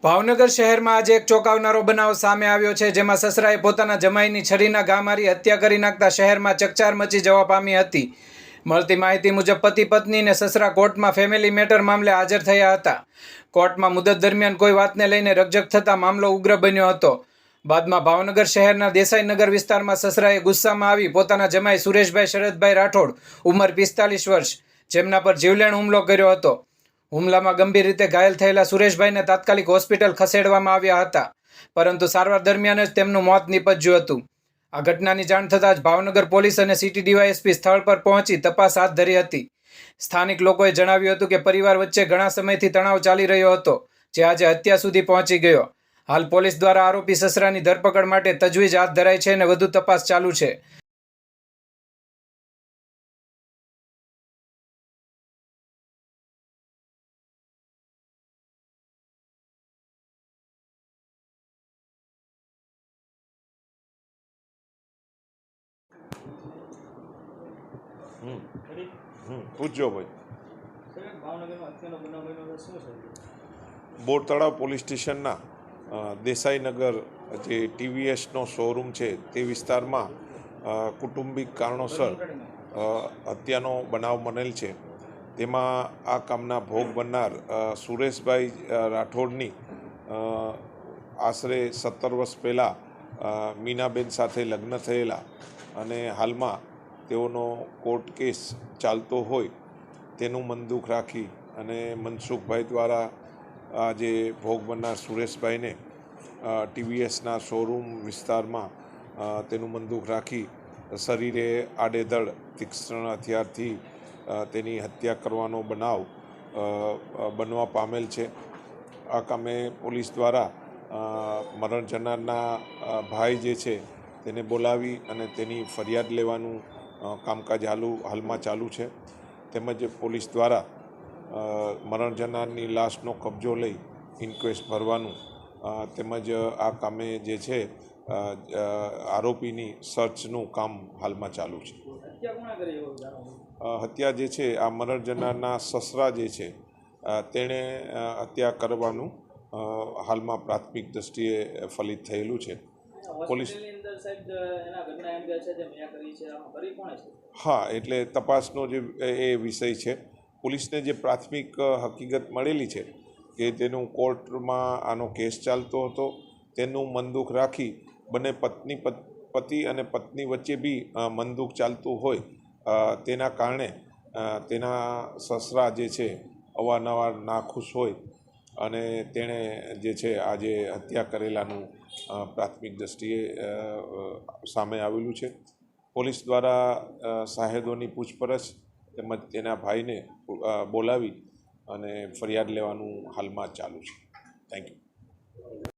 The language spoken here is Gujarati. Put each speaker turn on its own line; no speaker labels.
ભાવનગર શહેરમાં આજે એક ચોંકાવનારો બનાવ સામે આવ્યો છે, જેમાં સસરાએ પોતાના જમાઈની છરીના ઘા મારી હત્યા કરી નાખતા શહેરમાં ચકચાર મચી જવા પામી હતી। મળતી માહિતી મુજબ પતિ પત્ની અને સસરા કોર્ટમાં ફેમિલી મેટર મામલે હાજર થયા હતા। કોર્ટમાં મુદત દરમિયાન કોઈ વાતને લઈને રકઝક થતા મામલો ઉગ્ર બન્યો હતો। બાદમાં ભાવનગર શહેરના દેસાઈનગર વિસ્તારમાં સસરાએ ગુસ્સામાં આવી પોતાના જમાઈ સુરેશભાઈ શરદભાઈ રાઠોડ ઉંમર 45 વર્ષ, જેમના પર જીવલેણ હુમલો કર્યો હતો। હુમલામાં ગંભીર રીતે ઘાયલ થયેલા સુરેશભાઈને તાત્કાલિક હોસ્પિટલ ખસેડવામાં આવ્યા હતા, પરંતુ સારવાર દરમિયાન જ તેમનું મોત નીપજ્યું હતું। આ ઘટનાની જાણ થતાં જ ભાવનગર પોલીસ અને સિટી ડીવાયએસપી સ્થળ પર પહોંચી તપાસ હાથ ધરી હતી। સ્થાનિક લોકોએ જણાવ્યું હતું કે પરિવાર વચ્ચે ઘણા સમયથી તણાવ ચાલી રહ્યો હતો, જે આજે હત્યા સુધી પહોંચી ગયો। હાલ પોલીસ દ્વારા આરોપી સસરાની ધરપકડ માટે તજવીજ હાથ ધરાઈ છે અને વધુ તપાસ ચાલુ છે।
પૂછજો ભાઈ। બોર તળાવ પોલીસ સ્ટેશનના દેસાઈનગર જે ટીવીએસનો શોરૂમ છે તે વિસ્તારમાં કુટુંબિક કારણોસર હત્યાનો બનાવ બનેલ છે। તેમાં આ કામના ભોગ બનનાર સુરેશભાઈ રાઠોડની આશરે 17 વર્ષ પહેલાં મીનાબેન સાથે લગ્ન થયેલા અને હાલમાં તેઓનો કોર્ટ કેસ ચાલતો હોય તેનું મનદુખ રાખી અને મનસુખભાઈ દ્વારા આ જે ભોગ બનનાર સુરેશભાઈને ટીવીએસના શોરૂમ વિસ્તારમાં તેનું મનદુખ રાખી શરીરે આડેધડ તીક્ષ્ણ હથિયારથી તેની હત્યા કરવાનો બનાવ બનવા પામેલ છે। આ કામે પોલીસ દ્વારા મરણ જનારના ભાઈ જે છે તેને બોલાવી અને તેની ફરિયાદ લેવાનું કામકાજ હાલમાં ચાલુ છે। તેમજ પોલીસ દ્વારા મરણ જનારની લાશનો કબજો લઈ ઇન્ક્વેસ્ટ ભરવાનું તેમજ આ કામે જે છે આરોપીની સર્ચનું કામ હાલમાં ચાલુ છે। હત્યા જે છે આ મરણ જનારના સસરા જે છે તેણે હત્યા કરવાનું હાલમાં પ્રાથમિક દ્રષ્ટિએ ફલિત થયેલું છે। પોલીસ હા, એટલે તપાસનો જે એ વિષય છે। પોલીસને જે પ્રાથમિક હકીકત મળેલી છે કે તેનું કોર્ટમાં આનો કેસ ચાલતો હતો, તેનું મનદુખ રાખી બંને પતિ અને પત્ની વચ્ચે બી મનદુખ ચાલતું હોય તેના કારણે તેના સસરા જે છે અવારનવાર નાખુશ હોય અને તેણે જે છે આજે હત્યા કરેલાનું પ્રાથમિક દ્રષ્ટિએ સામે આવેલું છે। પોલીસ દ્વારા સાહેદોની પૂછપરછ તેમજ તેના ભાઈને બોલાવી અને ફરિયાદ લેવાનું હાલમાં ચાલુ છે। Thank you.